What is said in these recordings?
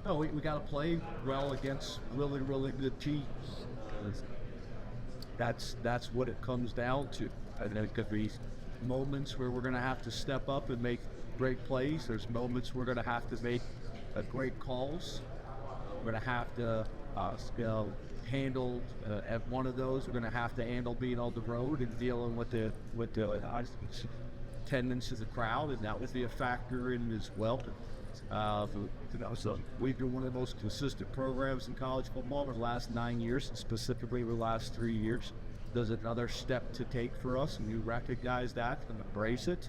No, we got to play well against really, really good teams. That's what it comes down to. And there could be moments where we're going to have to step up and make great plays. There's moments we're going to have to make great calls. We're going to have to handle at one of those. We're going to have to handle being on the road and dealing with the attendance of the crowd, and that would be a factor in as well. So we've been one of the most consistent programs in college football over the last 9 years, and specifically the last 3 years. There's another step to take for us, and you recognize that and embrace it.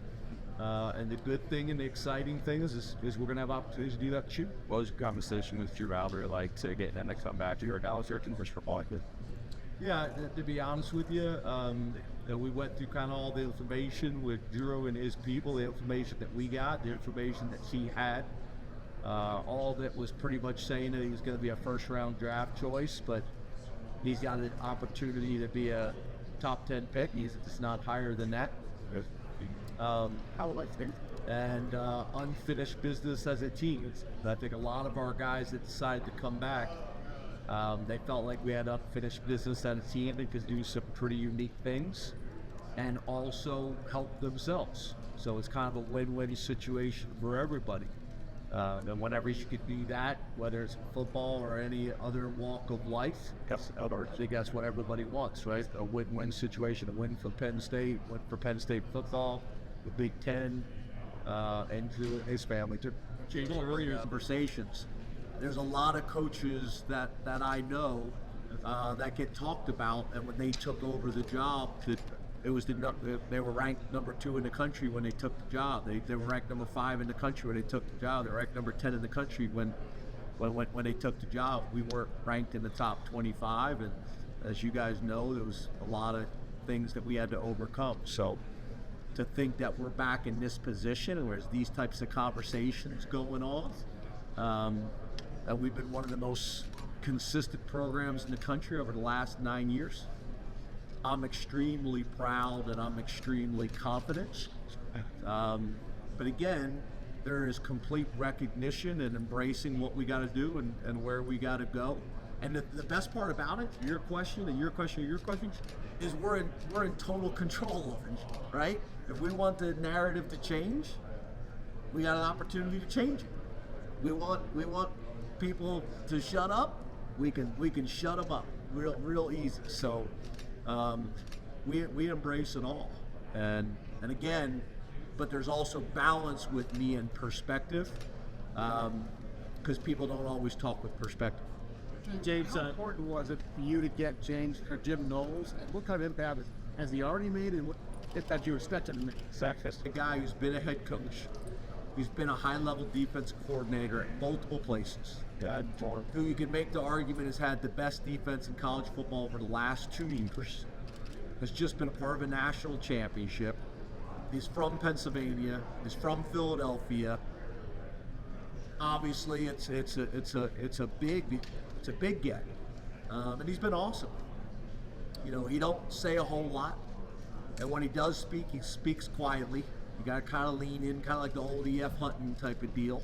And the good thing and the exciting thing is we're going to have opportunities to do that too. What was your conversation with Drew Allar like to get them to come back to your Dallas or converse for all? Yeah, to be honest with you, we went through kind of all the information with Drew and his people, the information that we got, the information that he had. All that was pretty much saying that he was going to be a first-round draft choice, but he's got an opportunity to be a top 10 pick. It's not higher than that. And unfinished business as a team. I think a lot of our guys that decided to come back, they felt like we had unfinished business as a team. They could do some pretty unique things and also help themselves. So it's kind of a win-win situation for everybody. And whenever you could do that, whether it's football or any other walk of life, I think that's what everybody wants, right? A win-win situation, a win for Penn State, win for Penn State football, the Big Ten, and to his family too. Earlier conversations. There's a lot of coaches that I know that get talked about, and when they took over the job, they were ranked number 2 in the country when they took the job. They were ranked number 5 in the country when they took the job. They were ranked number 10 in the country when they took the job. We weren't ranked in the top 25, and as you guys know, there was a lot of things that we had to overcome. So to think that we're back in this position and there's these types of conversations going on, and we've been one of the most consistent programs in the country over the last 9 years. I'm extremely proud and I'm extremely confident. But again, there is complete recognition and embracing what we got to do and where we got to go. And the best part about it, your question, is we're in total control of it, right? If we want the narrative to change, we got an opportunity to change it. We want people to shut up. We can shut them up real easy. So we embrace it all. And again, but there's also balance with me and perspective, because people don't always talk with perspective. James, how important was it for you to get James or Jim Knowles? And what kind of impact has he already made, and what that you expect him to make? A guy who's been a head coach, who's been a high-level defense coordinator at multiple places, who you can make the argument has had the best defense in college football over the last 2 years, has just been a part of a national championship. He's from Pennsylvania. He's from Philadelphia. Obviously, it's a big get, and he's been awesome. You know, he don't say a whole lot, and when he does speak, he speaks quietly. You got to kind of lean in, kind of like the old E.F. Hutton type of deal.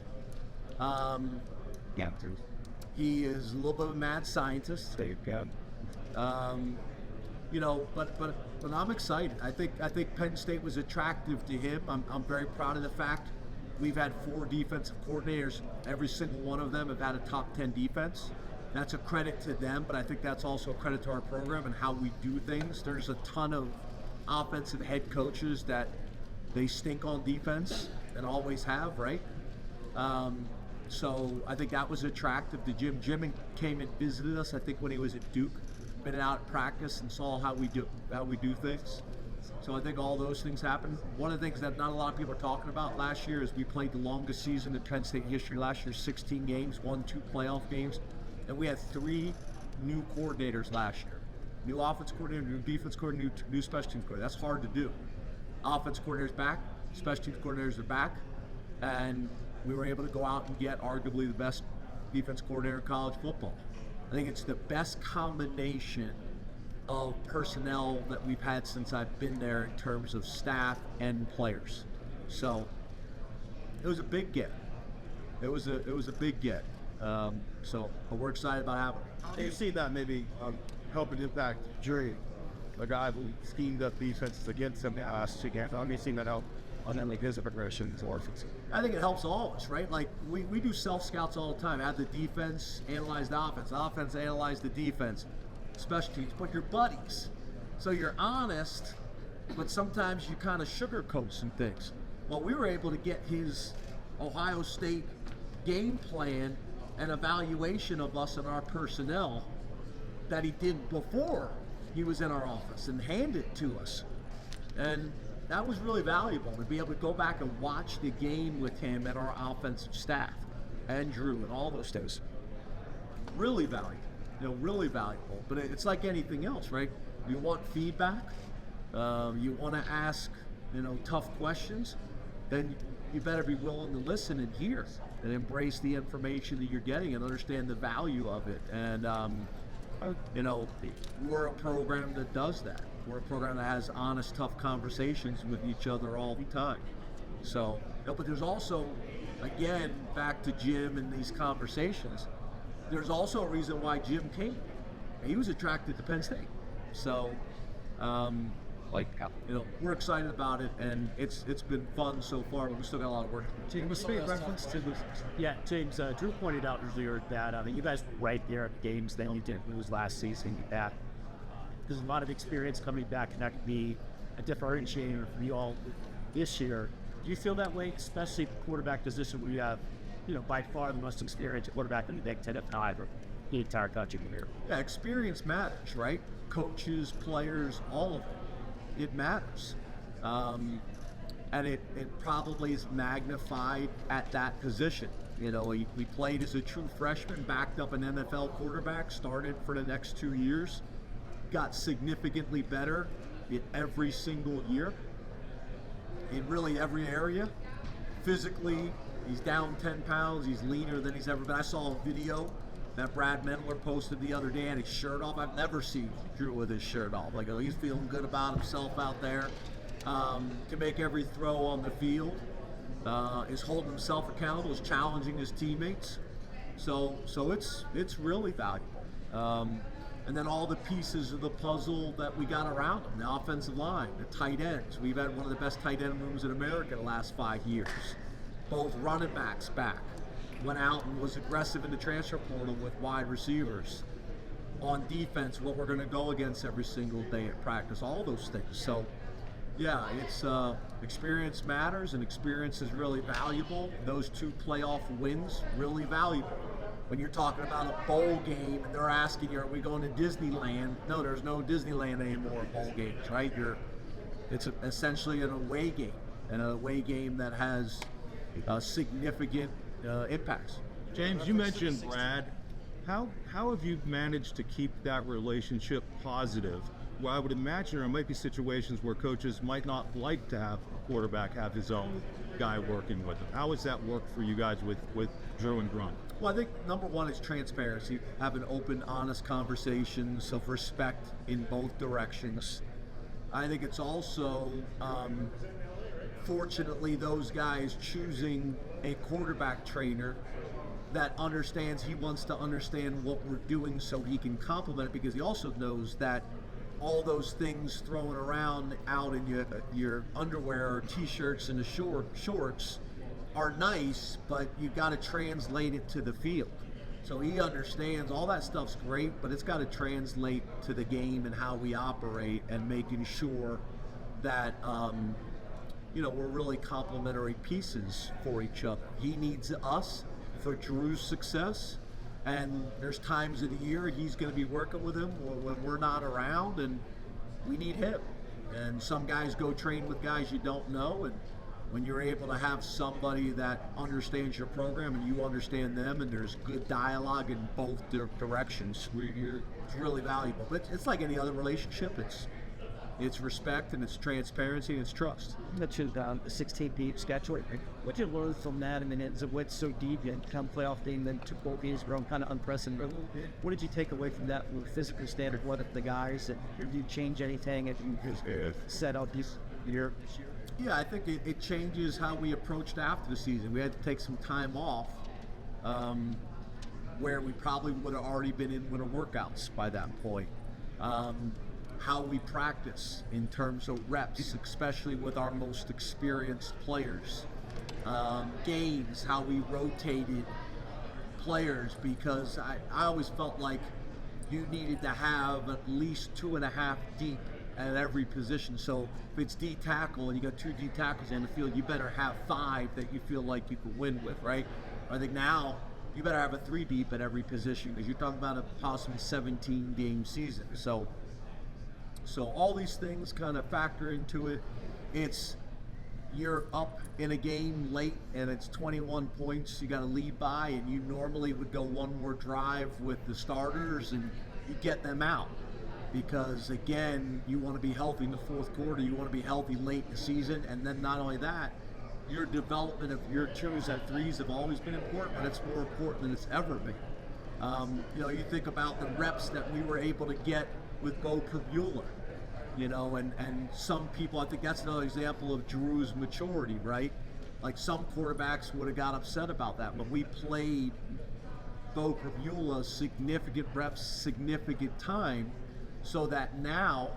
He is a little bit of a mad scientist. You know, but I'm excited. I think Penn State was attractive to him. I'm very proud of the fact we've had 4 defensive coordinators. Every single one of them have had a top 10 defense. That's a credit to them, but I think that's also a credit to our program and how we do things. There's a ton of offensive head coaches that they stink on defense and always have, right? So I think that was attractive to Jim. Jim came and visited us, I think, when he was at Duke, been out at practice and saw how we do things. So I think all those things happened. One of the things that not a lot of people are talking about last year is we played the longest season in Penn State history last year, 16 games, won 2 playoff games, and we had 3 new coordinators last year. New offense coordinator, new defense coordinator, new special teams coordinator. That's hard to do. Offense coordinator's back, special teams coordinators are back, and we were able to go out and get arguably the best defense coordinator in college football. I think it's the best combination of personnel that we've had since I've been there in terms of staff and players. So it was a big get. it was a big get. So but we're excited about having it. Do you see that maybe helping impact Drew, the guy who schemed up defenses against him last year? Have you seen that help on then like his progressions or? I think it helps all of us, right? Like we do self-scouts all the time. Have the defense analyze the offense analyze the defense, special teams, but your buddies. So you're honest, but sometimes you kind of sugarcoat some things. Well, we were able to get his Ohio State game plan and evaluation of us and our personnel that he did before he was in our office and hand it to us. And that was really valuable to be able to go back and watch the game with him and our offensive staff and Drew and all those things. Really valuable, really valuable. But it's like anything else, right? You want feedback, you want to ask, tough questions, then you better be willing to listen and hear and embrace the information that you're getting and understand the value of it. And, we're a program that does that. We're a program that has honest, tough conversations with each other all the time. So, but there's also, again, back to Jim and these conversations, there's also a reason why Jim came. He was attracted to Penn State. So, we're excited about it, and it's been fun so far, but we still got a lot of work to do. James, reference to this. Yeah, James, Drew pointed out earlier that you guys were right there at games that you didn't lose last season. That there's a lot of experience coming back, and that could be a differentiator for you all this year. Do you feel that way, especially the quarterback position where you have, by far the most experienced quarterback in the Big Ten, if not the entire country here? Yeah, experience matters, right? Coaches, players, all of it. It matters. And it probably is magnified at that position. He played as a true freshman, backed up an NFL quarterback, started for the next 2 years, got significantly better in every single year, in really every area. Physically, he's down 10 pounds, he's leaner than he's ever been. I saw a video that Brad Mendler posted the other day, and his shirt off. I've never seen Drew with his shirt off. Like, he's feeling good about himself out there. Can make every throw on the field. Is holding himself accountable. Is challenging his teammates. So it's really valuable. And then all the pieces of the puzzle that we got around him: the offensive line, the tight ends. We've had one of the best tight end rooms in America the last 5 years. Both running backs back. Went out and was aggressive in the transfer portal with wide receivers. On defense, what we're going to go against every single day at practice, all those things. So, yeah, it's experience matters, and experience is really valuable. Those 2 playoff wins, really valuable. When you're talking about a bowl game and they're asking you, are we going to Disneyland? No, there's no Disneyland anymore in bowl games, right? It's essentially an away game, and an away game that has significant impacts. James, you mentioned Brad. How have you managed to keep that relationship positive? Well, I would imagine there might be situations where coaches might not like to have a quarterback have his own guy working with him. How has that worked for you guys with Drew and Grunt? Well, I think number one is transparency. Having open, honest conversations of respect in both directions. I think it's also, fortunately, those guys choosing a quarterback trainer that understands, he wants to understand what we're doing so he can complement it, because he also knows that all those things thrown around out in your underwear or t-shirts and the shorts are nice, but you got to translate it to the field. So he understands all that stuff's great, but it's got to translate to the game and how we operate, and making sure that we're really complementary pieces for each other. He needs us for Drew's success, and there's times of the year he's going to be working with him when we're not around, and we need him. And some guys go train with guys you don't know, and when you're able to have somebody that understands your program and you understand them, and there's good dialogue in both directions, it's really valuable. But it's like any other relationship. It's respect, and it's transparency, and it's trust. You mentioned the 16-game schedule. What did you learn from that? I mean, it went so deep, and come playoff game, then 2 bowl games were kind of unprecedented. What did you take away from that from a physical standard? What if the guys, did you change anything if you set out this year? Yeah, I think it changes how we approached after the season. We had to take some time off where we probably would have already been in winter workouts by that point. How we practice in terms of reps, especially with our most experienced players. Games, how we rotated players, because I always felt like you needed to have at least 2.5 deep at every position. So if it's D tackle and you got 2 D tackles in the field, you better have 5 that you feel like you can win with, right? I think now you better have a 3 deep at every position, because you're talking about a possibly 17 game season. So all these things kind of factor into it. It's, you're up in a game late and it's 21 points you got to lead by, and you normally would go one more drive with the starters and you get them out, because again, you want to be healthy in the fourth quarter, you want to be healthy late in the season. And then not only that, your development of your 2s and 3s have always been important, but it's more important than it's ever been. You think about the reps that we were able to get with Bo Bueller, and some people, I think that's another example of Drew's maturity, right? Like, some quarterbacks would have got upset about that, but we played Bo Bueller significant reps, significant time, so that now,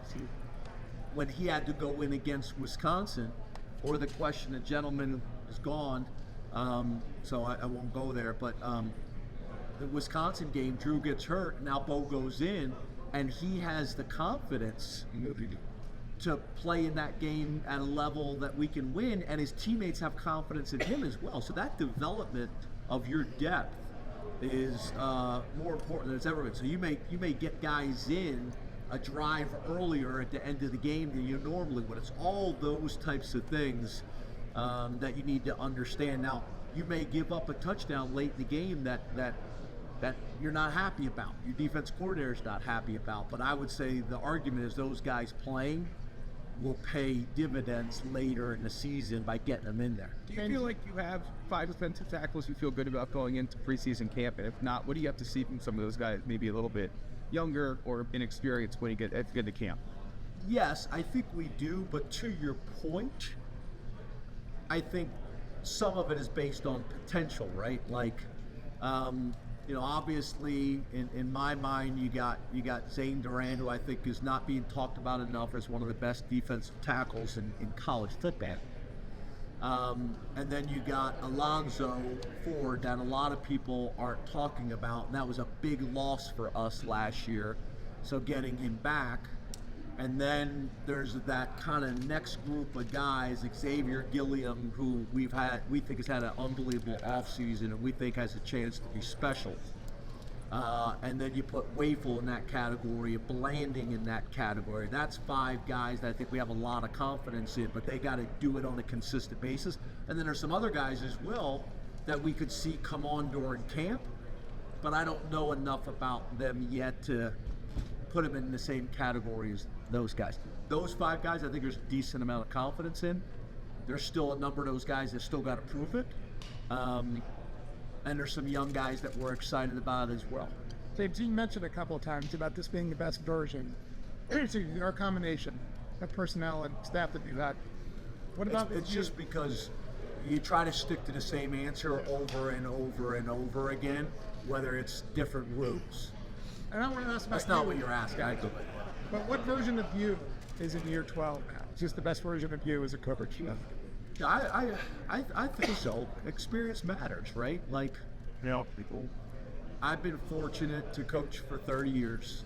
when he had to go in against Wisconsin, or the question, the gentleman is gone, so I won't go there, but the Wisconsin game, Drew gets hurt, now Bo goes in, and he has the confidence to play in that game at a level that we can win, and his teammates have confidence in him as well. So that development of your depth is more important than it's ever been. So you may get guys in a drive earlier at the end of the game than you normally would. It's all those types of things that you need to understand. Now, you may give up a touchdown late in the game that you're not happy about. Your defense coordinator is not happy about. But I would say the argument is those guys playing will pay dividends later in the season by getting them in there. Do you feel like you have 5 defensive tackles you feel good about going into preseason camp? And if not, what do you have to see from some of those guys, maybe a little bit younger or inexperienced, when you get to camp? Yes, I think we do. But to your point, I think some of it is based on potential, right? Like, obviously, in my mind, you got Zane Duran, who I think is not being talked about enough as one of the best defensive tackles in college football. And then you got Alonzo Ford that a lot of people aren't talking about, and that was a big loss for us last year. So getting him back. And then there's that kind of next group of guys, Xavier Gilliam, who we think has had an unbelievable offseason and we think has a chance to be special. And then you put Wafel in that category, Blanding in that category. That's 5 guys that I think we have a lot of confidence in, but they got to do it on a consistent basis. And then there's some other guys as well that we could see come on during camp, but I don't know enough about them yet to put them in the same category as those guys. Those 5 guys, I think there's a decent amount of confidence in. There's still a number of those guys that still got to prove it. And there's some young guys that we're excited about as well. James, you mentioned a couple of times about this being the best version, or combination of personnel and staff that you had. What about it's just because you try to stick to the same answer over and over and over again, whether it's different routes. And I want to ask about That's not you. what you're asking. But what version of you is in year 12 now? It's just the best version of you as a coach. I think so. Experience matters, right? Like, I've been fortunate to coach for 30 years.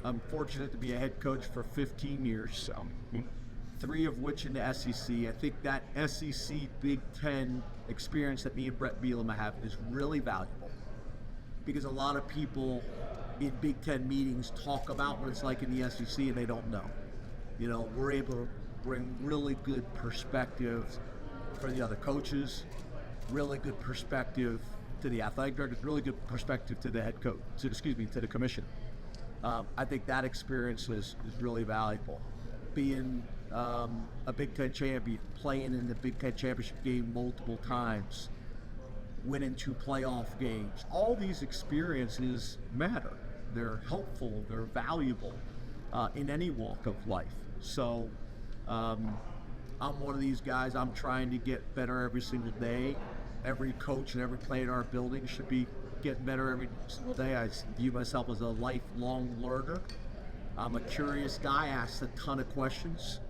I'm fortunate to be a head coach for 15 years, 3 of which in the SEC. I think that SEC Big Ten experience that me and Brett Bielema have is really valuable, because a lot of people in Big Ten meetings talk about what it's like in the SEC and they don't know. We're able to bring really good perspective for the other coaches, really good perspective to the athletic director, really good perspective to the head coach, to the commission. I think that experience is really valuable. Being a Big Ten champion, playing in the Big Ten championship game multiple times, winning 2 playoff games, all these experiences matter. They're helpful, they're valuable in any walk of life. So I'm one of these guys, I'm trying to get better every single day. every coach and every player in our building should be getting better every single day. I view myself as a lifelong learner. I'm a curious guy, ask a ton of questions.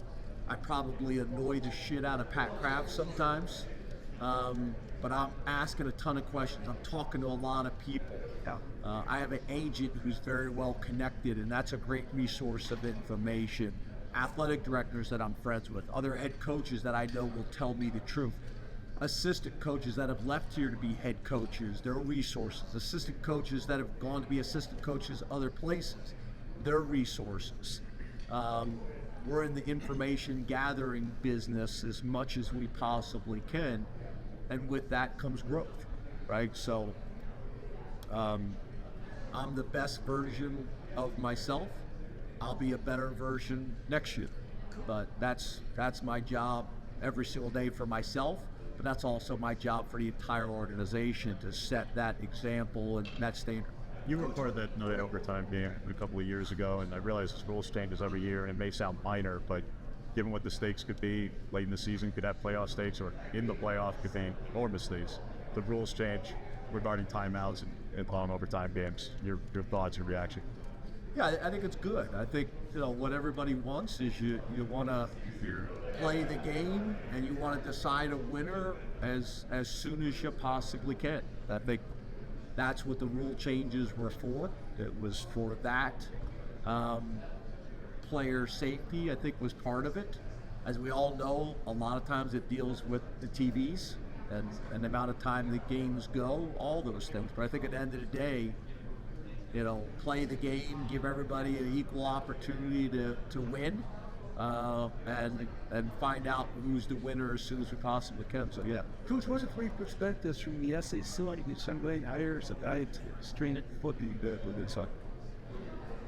I probably annoy the shit out of Pat Kraft sometimes, but I'm asking a ton of questions. I'm talking to a lot of people. I have an agent who's very well connected, and that's a great resource of information. Athletic directors that I'm friends with, other head coaches that I know will tell me the truth. Assistant coaches that have left here to be head coaches, their resources. Assistant coaches that have gone to be assistant coaches other places, their resources. We're in the information gathering business as much as we possibly can, and with that comes growth, right? So I'm the best version of myself. I'll be a better version next year, but that's my job every single day for myself, but that's also my job for the entire organization to set that example and that standard. You were part of that no overtime game a couple of years ago, and I realize this rules changes every year, and it may sound minor, but given what the stakes could be late in the season, could have playoff stakes, or in the playoff could be enormous stakes. The rules change regarding timeouts and long overtime games. Your thoughts and reaction? Yeah, I think it's good. I think, what everybody wants is you want to play the game and you want to decide a winner as soon as you possibly can. I think that's what the rule changes were for. It was for that. Player safety, I think, was part of it. As we all know, a lot of times it deals with the TVs and the amount of time the games go, all those things. But I think at the end of the day, play the game, give everybody an equal opportunity to win, and find out who's the winner as soon as we possibly can. So yeah. Coach, what's it from your perspective from the SEC? Like somebody hires a guy to strain it foot with this.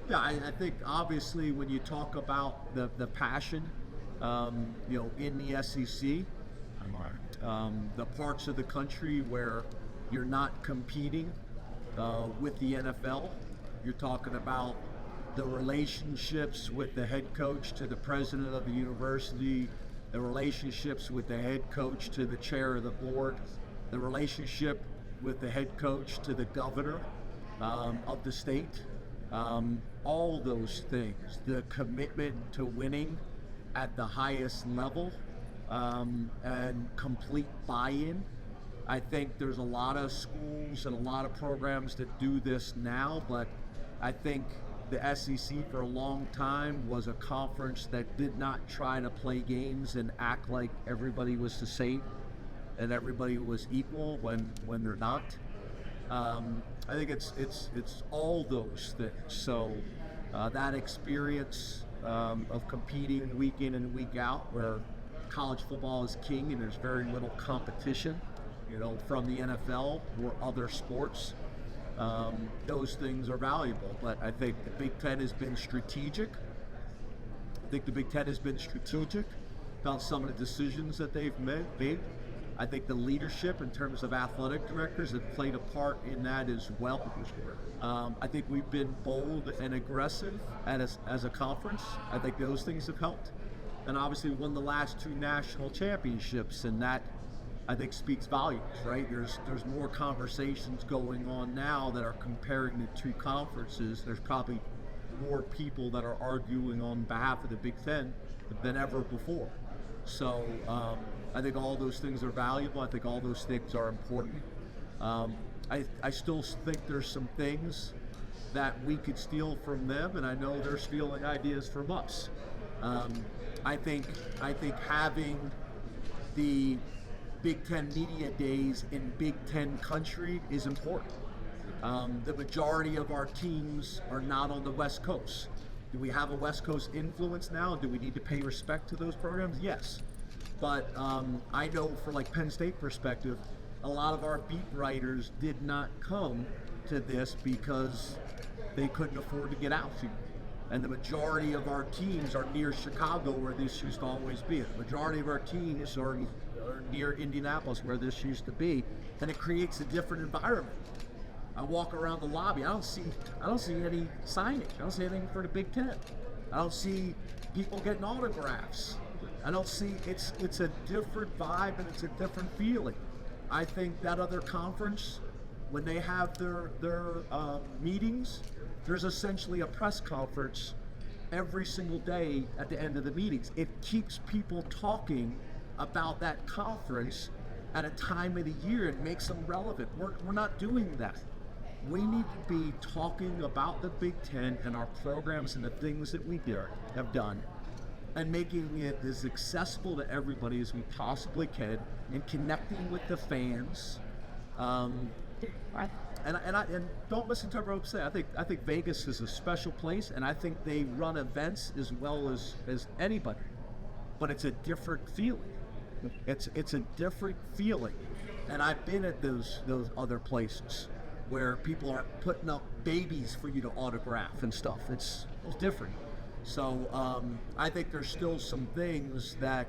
Yeah, I think obviously when you talk about the passion, in the SEC, the parts of the country where you're not competing with the NFL, you're talking about the relationships with the head coach to the president of the university, the relationships with the head coach to the chair of the board, the relationship with the head coach to the governor of the state, all those things, the commitment to winning at the highest level, and complete buy-in. I think there's a lot of schools and a lot of programs that do this now, but I think the SEC for a long time was a conference that did not try to play games and act like everybody was the same and everybody was equal when they're not. I think it's all those things. So that experience of competing week in and week out, where college football is king and there's very little competition, from the NFL or other sports. Those things are valuable, but I think the Big Ten has been strategic. About some of the decisions that they've made. I think the leadership in terms of athletic directors have played a part in that as well. I think we've been bold and aggressive as a conference. I think those things have helped. And obviously we won the last 2 national championships, and that, I think, speaks volumes, right? There's more conversations going on now that are comparing the 2 conferences. There's probably more people that are arguing on behalf of the Big Ten than ever before. So I think all those things are valuable. I think all those things are important. I still think there's some things that we could steal from them, and I know they're stealing ideas from us. I think having the Big Ten media days in Big Ten country is important. The majority of our teams are not on the West Coast. Do we have a West Coast influence now? Do we need to pay respect to those programs? Yes. But I know for Penn State perspective, a lot of our beat writers did not come to this because they couldn't afford to get out here. And the majority of our teams are near Chicago, where this used to always be. The majority of our teams are near Indianapolis, where this used to be, and it creates a different environment. I walk around the lobby, I don't see any signage. I don't see anything for the Big Ten. I don't see people getting autographs. I don't see, it's a different vibe and it's a different feeling. I think that other conference, when they have their meetings, there's essentially a press conference every single day at the end of the meetings. It keeps people talking about that conference at a time of the year. It makes them relevant. We're not doing that. We need to be talking about the Big Ten and our programs and the things that we have done, and making it as accessible to everybody as we possibly can, and connecting with the fans. And don't misinterpret what I'm saying. I think Vegas is a special place, and I think they run events as well as anybody. But it's a different feeling. It's a different feeling, and I've been at those other places where people are putting up babies for you to autograph and stuff. It's different. So I think there's still some things that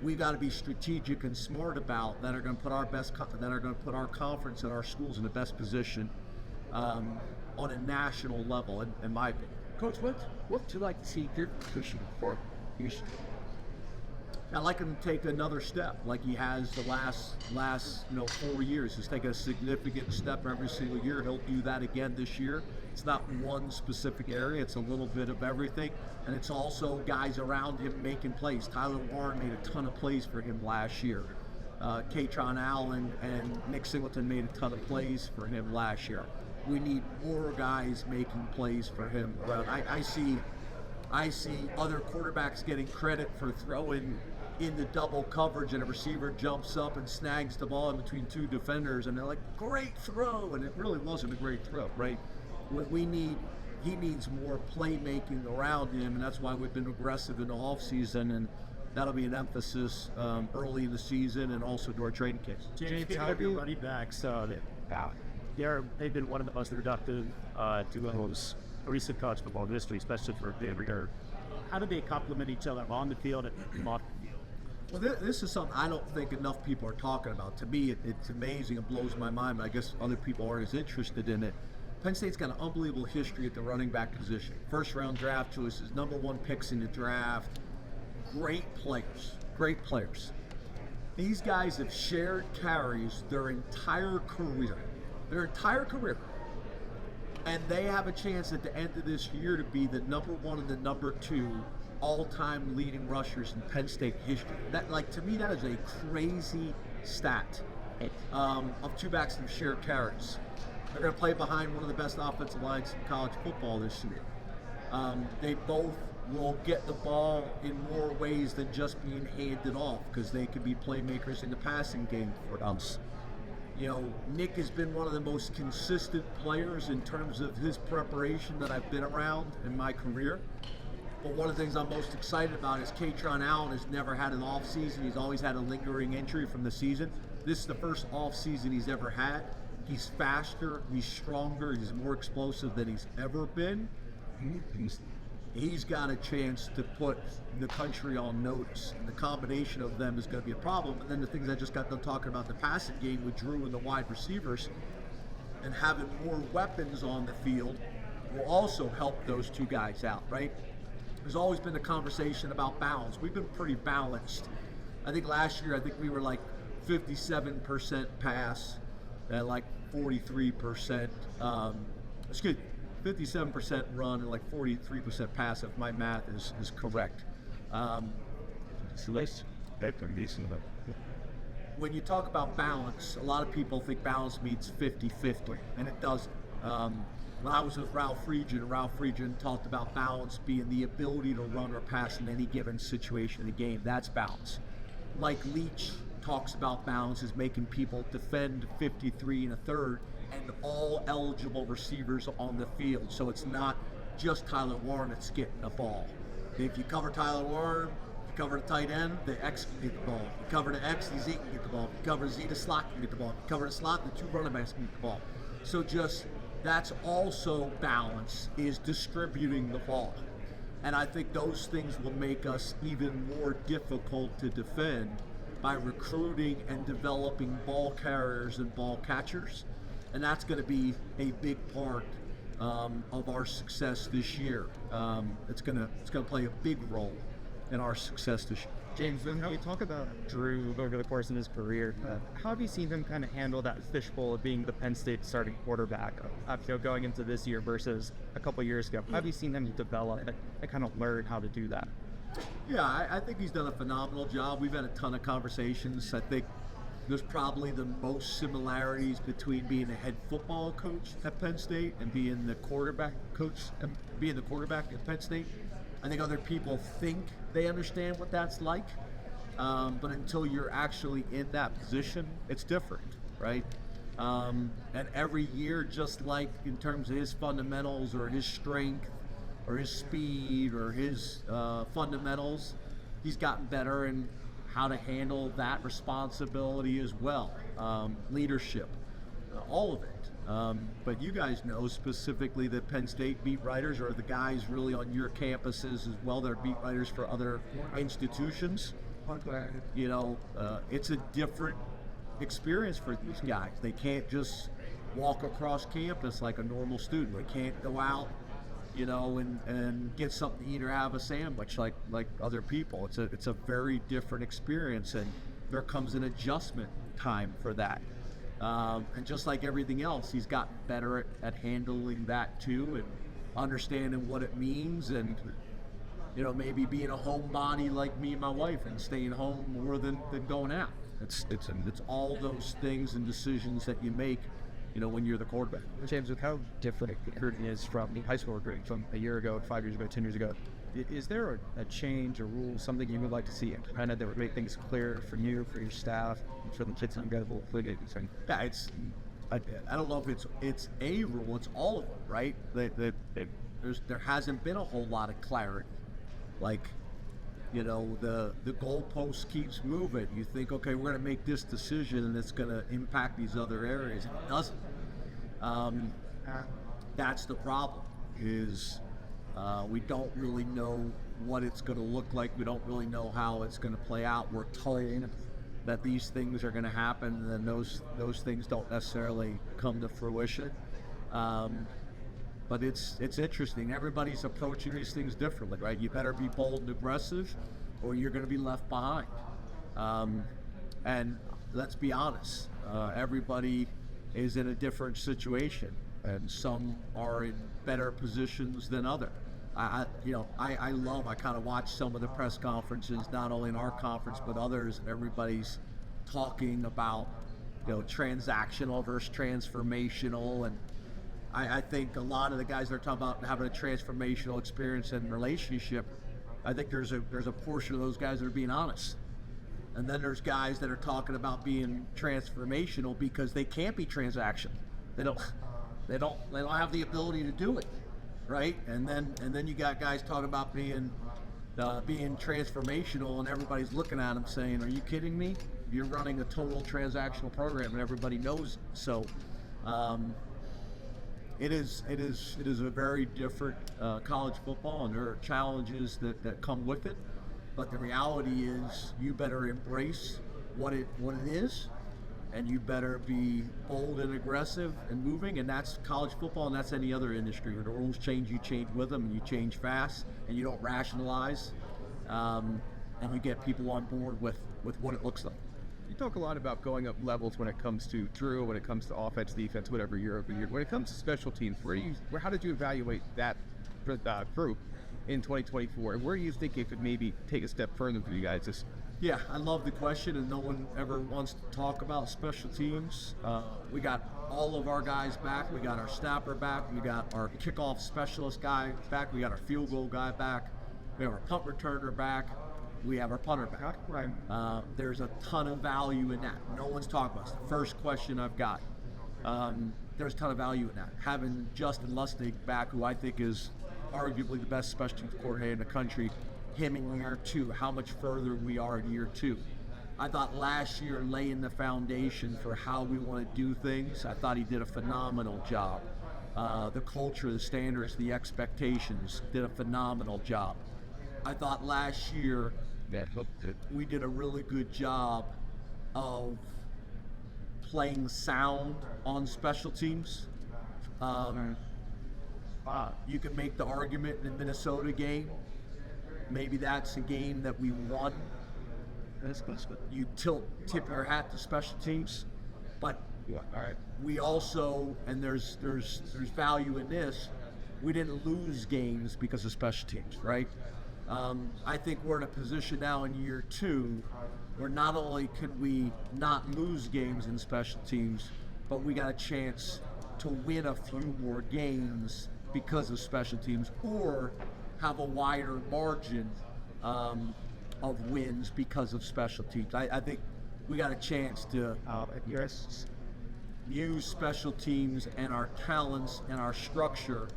we got to be strategic and smart about that are going to put our conference and our schools in the best position on a national level, in my opinion. Coach, what would you like to see your position for? I'd like him to take another step, like he has the last 4 years. He's taken a significant step every single year. He'll do that again this year. It's not one specific area. It's a little bit of everything, and it's also guys around him making plays. Tyler Warren made a ton of plays for him last year. Katron Allen and Nick Singleton made a ton of plays for him last year. We need more guys making plays for him around. I see other quarterbacks getting credit for throwing in the double coverage, and a receiver jumps up and snags the ball in between two defenders, and they're like, great throw, and it really wasn't a great throw, right? He needs more playmaking around him, and that's why we've been aggressive in the offseason, and that'll be an emphasis early in the season and also to our trading case. James, how are your running backs? They've been one of the most productive duos recent college football history, especially for a year. How do they complement each other on the field and off the field? Well, this is something I don't think enough people are talking about. To me, it's amazing. It blows my mind, but I guess other people aren't as interested in it. Penn State's got an unbelievable history at the running back position. First-round draft choices, #1 picks in the draft. Great players. These guys have shared carries their entire career. And they have a chance at the end of this year to be the #1 and the #2 all-time leading rushers in Penn State history. That, to me, that is a crazy stat of two backs that have shared carries. They're going to play behind one of the best offensive lines in college football this year. They both will get the ball in more ways than just being handed off, because they can be playmakers in the passing game for us. Nick has been one of the most consistent players in terms of his preparation that I've been around in my career. But one of the things I'm most excited about is Katron Allen has never had an off season. He's always had a lingering injury from the season. This is the first off season he's ever had. He's faster, he's stronger, he's more explosive than he's ever been. He's got a chance to put the country on notice. And the combination of them is going to be a problem. And then the things I just got done talking about, the passing game with Drew and the wide receivers, and having more weapons on the field will also help those two guys out, right? There's always been a conversation about balance. We've been pretty balanced. I think last year, we were like 57% pass and like 43%, 57% run and like 43% pass, if my math is correct. When you talk about balance, a lot of people think balance means 50-50, and it doesn't. When I was with Ralph Friedgen talked about balance being the ability to run or pass in any given situation in the game. That's balance. Mike Leach talks about balance as making people defend 53 1/3 and all eligible receivers on the field. So it's not just Tyler Warren that's getting the ball. If you cover Tyler Warren, you cover the tight end, the X can get the ball. If you cover the X, the Z can get the ball. If you cover Z, the slot can get the ball. If you cover the slot, the two running backs can get the ball. So that's also balance, is distributing the ball. And I think those things will make us even more difficult to defend by recruiting and developing ball carriers and ball catchers. And that's going to be a big part of our success this year. It's going to play a big role in our success this year. James, when we talk about Drew over the course of his career, how have you seen him kind of handle that fishbowl of being the Penn State starting quarterback, going into this year versus a couple years ago? How have you seen him develop and kind of learn how to do that? Yeah, I think he's done a phenomenal job. We've had a ton of conversations. I think there's probably the most similarities between being a head football coach at Penn State and being the quarterback coach, being the quarterback at Penn State. I think other people think they understand what that's like, but until you're actually in that position, it's different, right? And every year, just like in terms of his fundamentals or his strength or his speed or his fundamentals, he's gotten better in how to handle that responsibility as well. Leadership, all of it. But you guys know specifically that Penn State beat writers are the guys really on your campuses as well. They're beat writers for other institutions. You know, it's a different experience for these guys. They can't just walk across campus like a normal student. They can't go out, you know, and get something to eat or have a sandwich like other people. It's a very different experience, and there comes an adjustment time for that. And just like everything else, he's gotten better at handling that too, and understanding what it means, and you know, maybe being a homebody like me and my wife and staying home more than going out. It's all those things and decisions that you make, you know, when you're the quarterback. James, with how different recruiting is from the high school recruiting from a year ago, 5 years ago, 10 years ago, is there a change, a rule, something you would like to see implemented that would make things clear for you, for your staff, for the kids on Gatherville? Yeah, I don't know if it's a rule, it's all of them, right? There hasn't been a whole lot of clarity. Like, you know, the goalpost keeps moving. You think, okay, we're going to make this decision and it's going to impact these other areas. It doesn't. That's the problem, is we don't really know what it's going to look like. We don't really know how it's going to play out. We're told that these things are going to happen, and then those things don't necessarily come to fruition. But it's interesting. Everybody's approaching these things differently, right? You better be bold and aggressive, or you're going to be left behind. And let's be honest, everybody is in a different situation, and some are in better positions than others. I kind of watch some of the press conferences, not only in our conference but others, and everybody's talking about, you know, transactional versus transformational, and I think a lot of the guys that are talking about having a transformational experience and relationship, I think there's a portion of those guys that are being honest. And then there's guys that are talking about being transformational because they can't be transactional. They don't have the ability to do it, right? And then you got guys talking about being transformational, and everybody's looking at them saying, "Are you kidding me? You're running a total transactional program," and everybody knows it. So it is a very different college football, and there are challenges that come with it. But the reality is, you better embrace what it is, and you better be bold and aggressive and moving. And that's college football, and that's any other industry. When the rules change, you change with them, and you change fast, and you don't rationalize, and you get people on board with what it looks like. You talk a lot about going up levels when it comes to Drew, when it comes to offense, defense, whatever, year over year. When it comes to special teams, how did you evaluate that group in 2024? And where do you think it could maybe take a step further for you guys? Yeah, I love the question, and no one ever wants to talk about special teams. We got all of our guys back. We got our snapper back. We got our kickoff specialist guy back. We got our field goal guy back. We have our punt returner back. We have our punter back. Right. There's a ton of value in that. No one's talking about it. It's the first question I've got. There's a ton of value in that. Having Justin Lustig back, who I think is arguably the best special teams coordinator in the country, him in year two, how much further we are in year two. I thought last year, laying the foundation for how we want to do things, I thought he did a phenomenal job. The culture, the standards, the expectations, did a phenomenal job. I thought last year we did a really good job of playing sound on special teams. You can make the argument in the Minnesota game, maybe that's a game that we won you tip your hat to special teams, but we also, and there's value in this, we didn't lose games because of special teams, right? I think we're in a position now in year 2 where not only could we not lose games in special teams, but we got a chance to win a few more games because of special teams, or have a wider margin of wins because of special teams. I think we got a chance to use special teams and our talents and our structure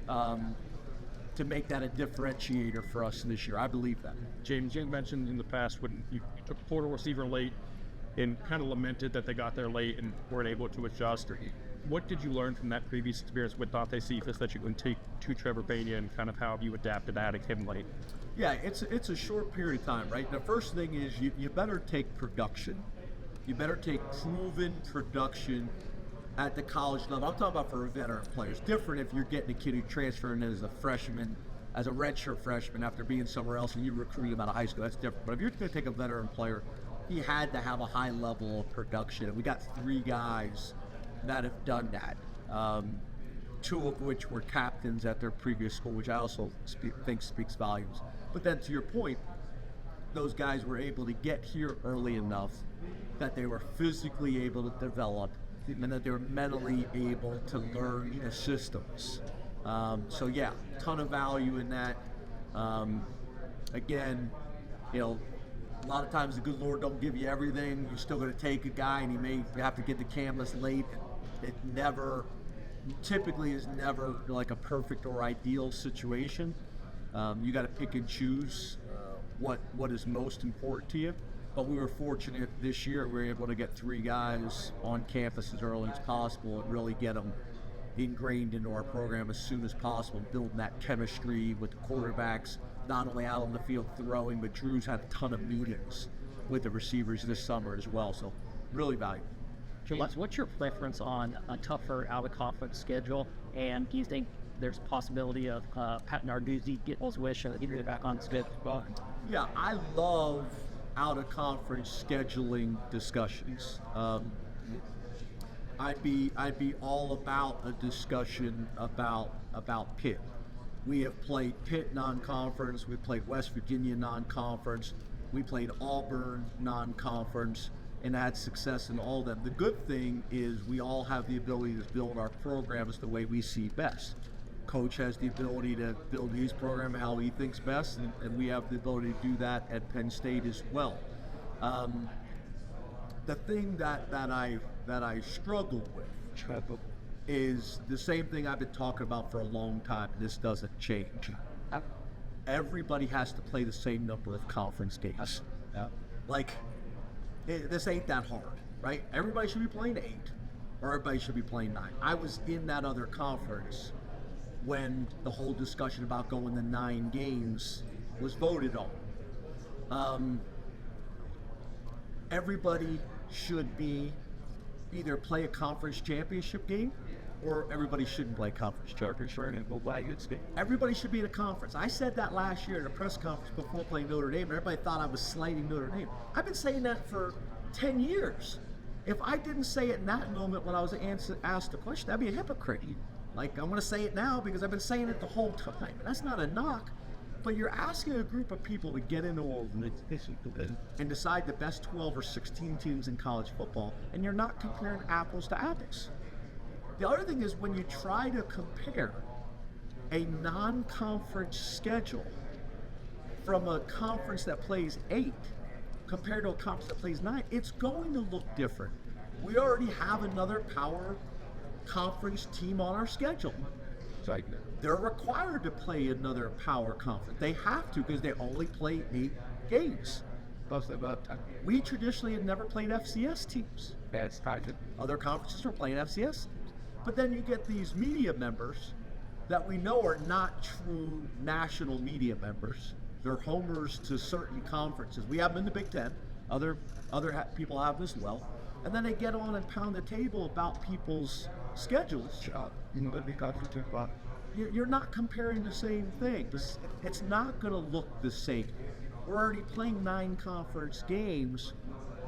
to make that a differentiator for us this year. I believe that. James, you mentioned in the past when you took a portal receiver late and kind of lamented that they got there late and weren't able to adjust. What did you learn from that previous experience with Dante Cephas that you can take to Trevor Pena, and kind of how have you adapted that at him late? Yeah, it's a short period of time, right? The first thing is you better take production. You better take proven production at the college level. I'm talking about for veteran players. Different if you're getting a kid who transferred in as a freshman, as a redshirt freshman after being somewhere else and you recruit him out of high school. That's different. But if you're going to take a veteran player, he had to have a high level of production. And we got 3 guys that have done that. 2 of which were captains at their previous school, which I also think speaks volumes. But then to your point, those guys were able to get here early enough that they were physically able to develop and that they were mentally able to learn the systems. So yeah, ton of value in that. Again, a lot of times the good Lord don't give you everything. You're still going to take a guy and he may have to get to campus late. It typically is never like a perfect or ideal situation. You got to pick and choose what is most important to you. But we were fortunate this year we were able to get 3 guys on campus as early as possible and really get them ingrained into our program as soon as possible, building that chemistry with the quarterbacks, not only out on the field throwing, but Drew's had a ton of meetings with the receivers this summer as well, so really valuable. What's your preference on a tougher out-of-conference schedule, and do you think there's a possibility of Pat Narduzzi getting his wish and getting back on the schedule? Yeah, I love out-of-conference scheduling discussions. I'd be all about a discussion about Pitt. We have played Pitt non-conference. We played West Virginia non-conference. We played Auburn non-conference and had success in all of them. The good thing is we all have the ability to build our programs the way we see best. Coach has the ability to build his program how he thinks best, and we have the ability to do that at Penn State as well. The thing that I struggle with is the same thing I've been talking about for a long time. This doesn't change. Everybody has to play the same number of conference games. This ain't that hard, right? Everybody should be playing 8, or everybody should be playing 9. I was in that other conference when the whole discussion about going to 9 games was voted on. Everybody should be either play a conference championship game, or everybody shouldn't play conference championship. Everybody should be in a conference. I said that last year at a press conference before playing Notre Dame, and everybody thought I was slighting Notre Dame. I've been saying that for 10 years. If I didn't say it in that moment when I was asked the question, that'd be a hypocrite. Like, I'm going to say it now because I've been saying it the whole time. And that's not a knock, but you're asking a group of people to get into and decide the best 12 or 16 teams in college football, and you're not comparing apples to apples. The other thing is when you try to compare a non-conference schedule from a conference that plays 8 compared to a conference that plays 9, it's going to look different. We already have another power conference team on our schedule. They're required to play another power conference. They have to because they only play 8 games. We traditionally have never played FCS teams. Other conferences are playing FCS. But then you get these media members that we know are not true national media members. They're homers to certain conferences. We have them in the Big Ten. Other people have them as well. And then they get on and pound the table about people's schedules. You're not comparing the same things. It's not going to look the same. we're already playing 9 conference games.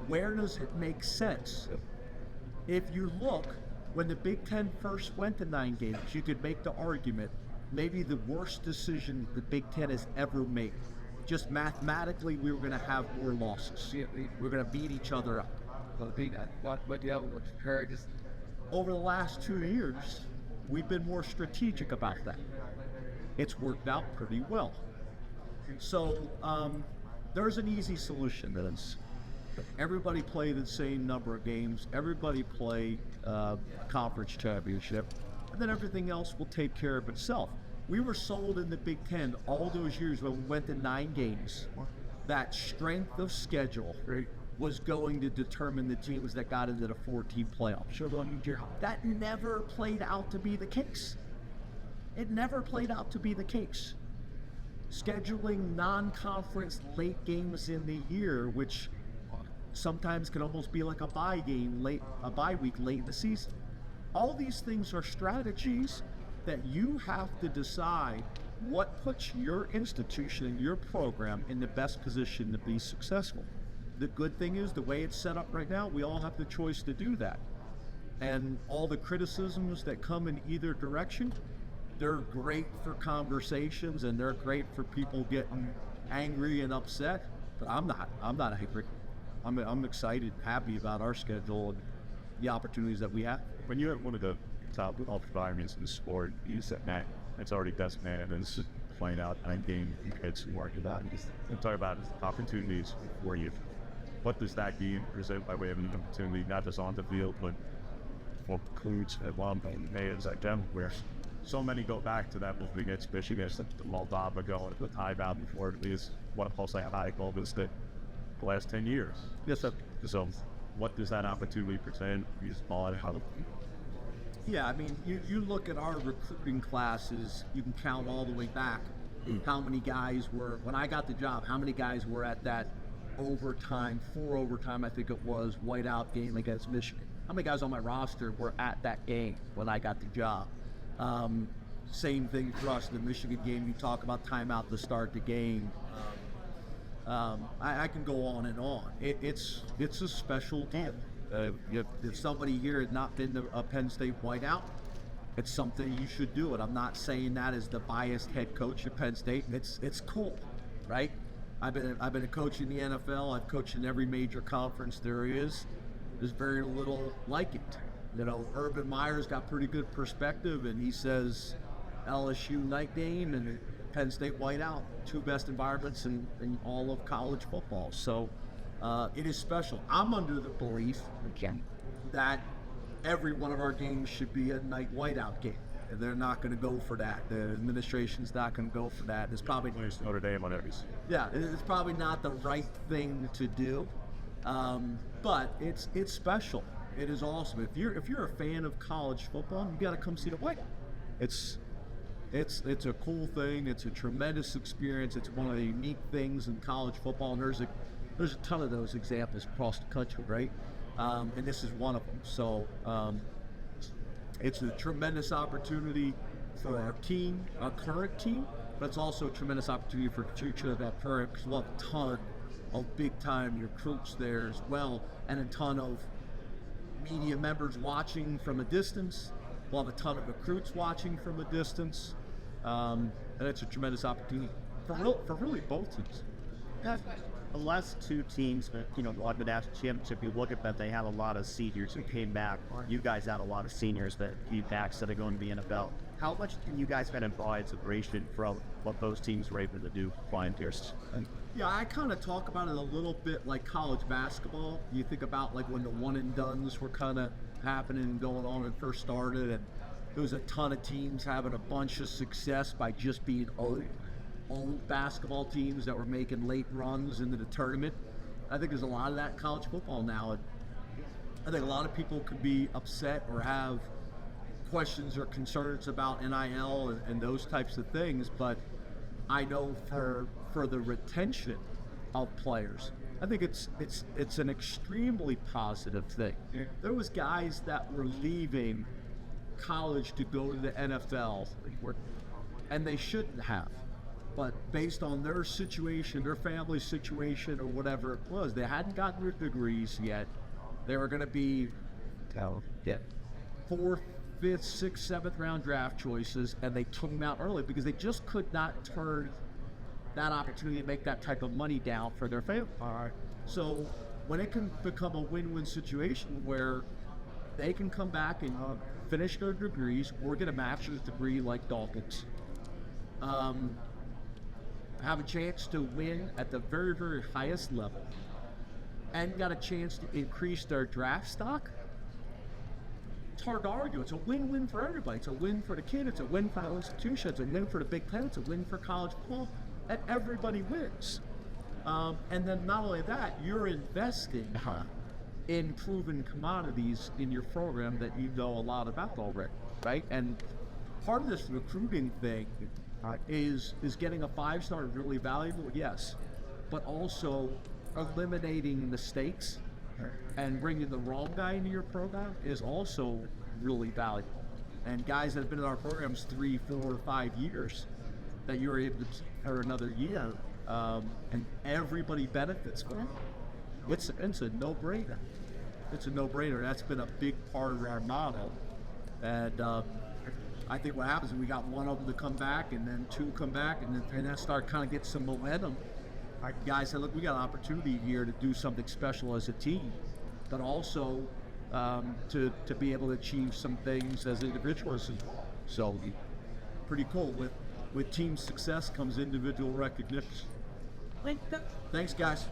Where does it make sense? If you look, when the Big Ten first went to 9 games, you could make the argument, maybe the worst decision the Big Ten has ever made. Just mathematically, we were going to have more losses. We're going to beat each other up. Over the last 2 years, we've been more strategic about that. It's worked out pretty well. So there's an easy solution to this. Everybody play the same number of games. Everybody play conference championship. And then everything else will take care of itself. We were sold in the Big Ten all those years when we went to 9 games. That strength of schedule was going to determine the teams that got into the 4-team playoff. That never played out to be the case. It never played out to be the case. Scheduling non-conference late games in the year, which sometimes can almost be like a bye week late in the season. All these things are strategies that you have to decide what puts your institution and your program in the best position to be successful. The good thing is, the way it's set up right now, we all have the choice to do that. And all the criticisms that come in either direction, they're great for conversations and they're great for people getting angry and upset. But I'm not angry. I'm excited, happy about our schedule and the opportunities that we have. When you have one of the top environments in the sport, you said, man, it's already designated and it's just playing out 9 games compared to work about. And talk about opportunities for you. What does that mean present by way of an opportunity, not just on the field, but for recruits at one point, mayors like them, where so many go back to that movie against Michigan, the Moldova going to the timeout before it is one pulse like high goal was the last 10 years. Yes, sir. So what does that opportunity present? You just call it how. Yeah, I mean, you look at our recruiting classes, you can count all the way back how many guys were, when I got the job, how many guys were at that overtime, 4 overtime, I think it was, whiteout game against Michigan. How many guys on my roster were at that game when I got the job? Same thing for us, the Michigan game, you talk about timeout to start the game. I can go on and on. It's a special game. If somebody here had not been to a Penn State whiteout, it's something you should do it. I'm not saying that as the biased head coach at Penn State. It's cool, right? I've been a coach in the NFL. I've coached in every major conference there is. There's very little like it. You know, Urban Meyer's got pretty good perspective, and he says LSU night game and Penn State whiteout, 2 best environments in all of college football. So it is special. I'm under the belief that every one of our games should be a night whiteout game. And they're not going to go for that. The administration's not going to go for that. It's probably Notre Dame on every. Yeah, it's probably not the right thing to do, but it's special. It is awesome. If you're a fan of college football, you got to come see the whiteout. It's a cool thing. It's a tremendous experience. It's one of the unique things in college football, and there's a ton of those examples across the country, right? And this is one of them. So it's a tremendous opportunity for our team, our current team, but it's also a tremendous opportunity for the future of that program, because we'll have a ton of big-time recruits there as well, and a ton of media members watching from a distance. We'll have a ton of recruits watching from a distance, and it's a tremendous opportunity for really both teams. The last 2 teams that, won the national championship, you look at that, they had a lot of seniors who came back. You guys had a lot of seniors that came back instead of going to the NFL. How much can you guys kind of buy inspiration from what those teams were able to do, flying Pierce? Yeah, I kind of talk about it a little bit like college basketball. You think about like when the one and dones were kind of happening and going on and first started, and there was a ton of teams having a bunch of success by just being old basketball teams that were making late runs into the tournament. I think there's a lot of that in college football now. And I think a lot of people could be upset or have questions or concerns about NIL and those types of things, but I know for the retention of players, I think it's an extremely positive thing. Yeah. There was guys that were leaving college to go to the NFL, and they shouldn't have. but based on their situation, their family situation, or whatever it was, they hadn't gotten their degrees yet. They were going to be fourth, fifth, sixth, seventh round draft choices, and they took them out early because they just could not turn that opportunity to make that type of money down for their family. So when it can become a win-win situation where they can come back and finish their degrees or get a master's degree like Dawkins, have a chance to win at the very, very highest level, and got a chance to increase their draft stock, it's hard to argue. It's a win-win for everybody. It's a win for the kid. It's a win for the institution. It's a win for the Big Ten. It's a win for college football. And everybody wins. And then not only that, you're investing in proven commodities in your program that you know a lot about already, right? And part of this recruiting thing is getting a 5-star really valuable, yes, but also eliminating mistakes and bringing the wrong guy into your program is also really valuable. And guys that have been in our programs 3, 4, 5 years that you're able to, or another year, and everybody benefits from it. It's a no-brainer. It's a no-brainer. That's been a big part of our model. And I think what happens is we got one of them to come back, and then 2 come back, and then start kind of get some momentum. Our guys said, look, we got an opportunity here to do something special as a team, but also to be able to achieve some things as individuals. So pretty cool. With team success comes individual recognition. Thanks, guys.